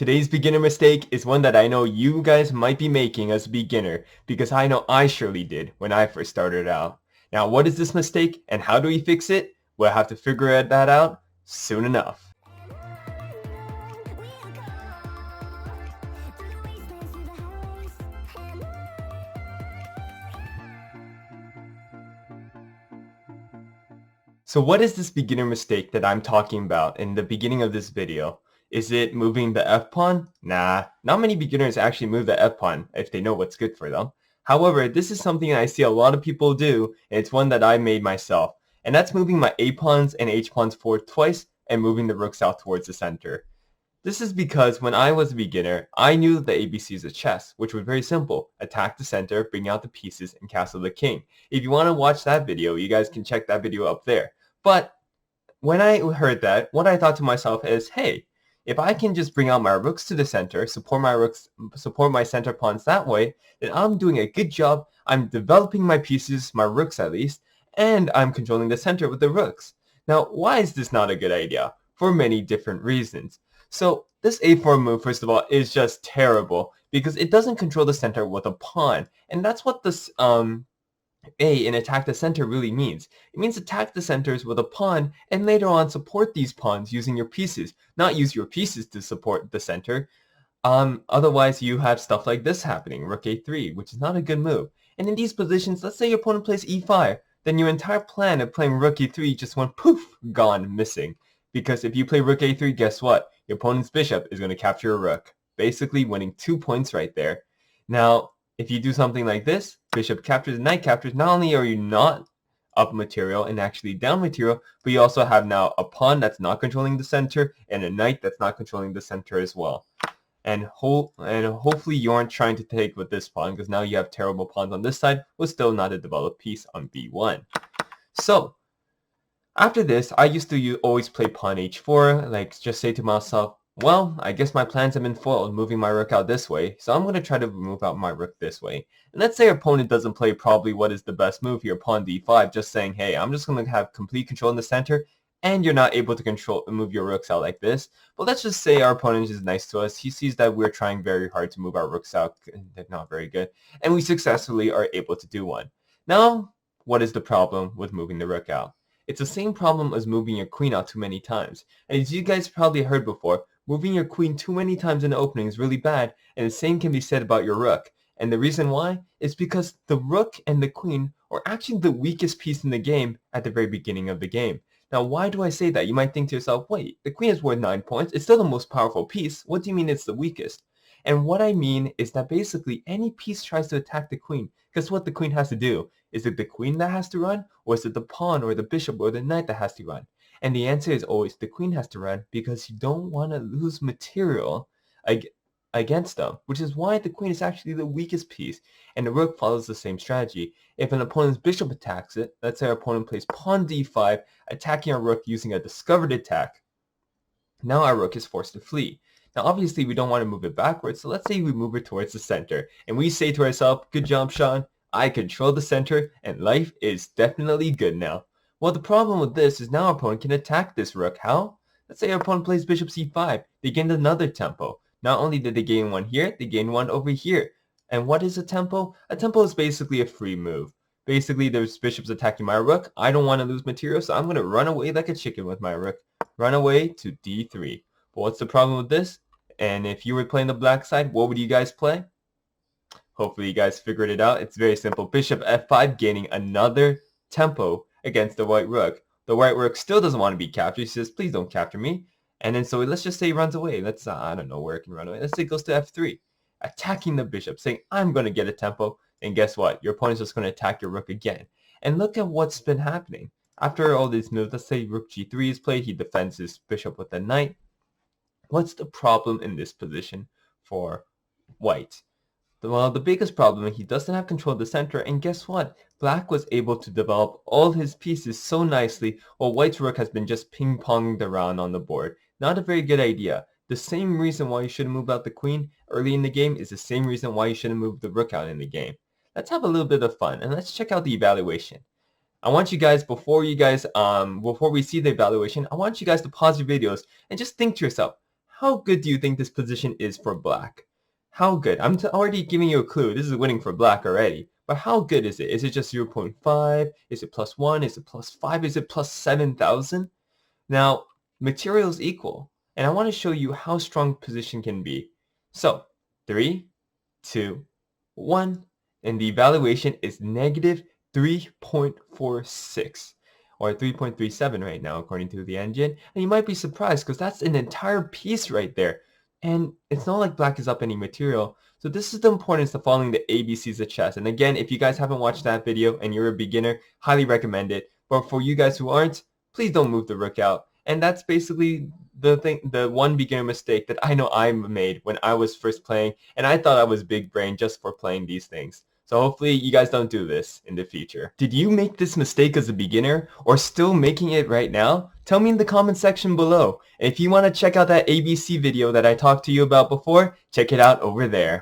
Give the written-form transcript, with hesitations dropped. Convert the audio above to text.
Today's beginner mistake is one that I know you guys might be making as a beginner because I know I surely did when I first started out. Now, what is this mistake and how do we fix it? We'll have to figure that out soon enough. So what is this beginner mistake that I'm talking about in the beginning of this video? Is it moving the F-pawn? Nah, not many beginners actually move the F-pawn if they know what's good for them. However, this is something I see a lot of people do, and it's one that I made myself. And that's moving my A-pawns and H-pawns forward twice and moving the rooks out towards the center. This is because when I was a beginner, I knew the ABCs of chess, which were very simple. Attack the center, bring out the pieces, and castle the king. If you want to watch that video, you guys can check that video up there. But when I heard that, what I thought to myself is, hey, if I can just bring out my rooks to the center, support my center pawns that way, then I'm doing a good job. I'm developing my pieces, my rooks at least, and I'm controlling the center with the rooks. Now, why is this not a good idea? For many different reasons. So this A4 move, first of all, is just terrible because it doesn't control the center with a pawn, and that's what this A in attack the center really means. It means attack the centers with a pawn and later on support these pawns using your pieces, not use your pieces to support the center. Otherwise you have stuff like this happening, rook a3, which is not a good move. And in these positions, let's say your opponent plays e5, then your entire plan of playing rook e3 just went poof, gone, missing. Because if you play rook a3, guess what? Your opponent's bishop is going to capture a rook, basically winning 2 points right there. Now, if you do something like this, bishop captures, knight captures, not only are you not up material and actually down material, but you also have now a pawn that's not controlling the center and a knight that's not controlling the center as well. And hopefully you aren't trying to take with this pawn because now you have terrible pawns on this side with still not a developed piece on b1. So after this, I used to always play pawn h4, like just say to myself, well, I guess my plans have been foiled moving my rook out this way, so I'm going to try to move out my rook this way. And let's say our opponent doesn't play probably what is the best move here, pawn d5, just saying, hey, I'm just going to have complete control in the center, and you're not able to move your rooks out like this. But let's just say our opponent is nice to us. He sees that we're trying very hard to move our rooks out, they're not very good, and we successfully are able to do one. Now, what is the problem with moving the rook out? It's the same problem as moving your queen out too many times. And as you guys probably heard before, moving your queen too many times in the opening is really bad, and the same can be said about your rook. And the reason why is because the rook and the queen are actually the weakest piece in the game at the very beginning of the game. Now, why do I say that? You might think to yourself, wait, the queen is worth 9 points. It's still the most powerful piece. What do you mean it's the weakest? And what I mean is that basically any piece tries to attack the queen. Guess what the queen has to do? Is it the queen that has to run? Or is it the pawn or the bishop or the knight that has to run? And the answer is always the queen has to run because you don't want to lose material against them, which is why the queen is actually the weakest piece. And the rook follows the same strategy. If an opponent's bishop attacks it, let's say our opponent plays pawn d5, attacking our rook using a discovered attack, now our rook is forced to flee. Now obviously we don't want to move it backwards, so let's say we move it towards the center. And we say to ourselves, good job, Sean, I control the center and life is definitely good now. Well, the problem with this is now our opponent can attack this rook. How? Let's say our opponent plays bishop c5. They gained another tempo. Not only did they gain one here, they gained one over here. And what is a tempo? A tempo is basically a free move. Basically, there's bishops attacking my rook. I don't want to lose material, so I'm going to run away like a chicken with my rook. Run away to d3. But what's the problem with this? And if you were playing the black side, what would you guys play? Hopefully you guys figured it out. It's very simple. Bishop f5 gaining another tempo against the white rook. The white rook still doesn't want to be captured. He says, please don't capture me. And then so let's just say he runs away. Let's, I don't know where it can run away. Let's say it goes to f3. Attacking the bishop, saying, I'm going to get a tempo. And guess what? Your opponent's just going to attack your rook again. And look at what's been happening. After all these moves, let's say rook g3 is played. He defends his bishop with a knight. What's the problem in this position for white? Well, the biggest problem is he doesn't have control of the center, and guess what? Black was able to develop all his pieces so nicely, while white's rook has been just ping-ponged around on the board. Not a very good idea. The same reason why you shouldn't move out the queen early in the game is the same reason why you shouldn't move the rook out in the game. Let's have a little bit of fun, and let's check out the evaluation. I want you guys, before we see the evaluation, I want you guys to pause your videos and just think to yourself, how good do you think this position is for black? How good? I'm already giving you a clue. This is winning for black already. But how good is it? Is it just 0.5? Is it plus 1? Is it plus 5? Is it plus 7,000? Now, material is equal. And I want to show you how strong position can be. So, 3, 2, 1. And the evaluation is negative 3.46. Or 3.37 right now, according to the engine. And you might be surprised because that's an entire piece right there. And it's not like black is up any material. So this is the importance of following the ABCs of chess. And again, if you guys haven't watched that video and you're a beginner, highly recommend it. But for you guys who aren't, please don't move the rook out. And that's basically the one beginner mistake that I know I made when I was first playing. And I thought I was big brain just for playing these things. So hopefully you guys don't do this in the future. Did you make this mistake as a beginner or still making it right now? Tell me in the comment section below. And if you want to check out that ABC video that I talked to you about before, check it out over there.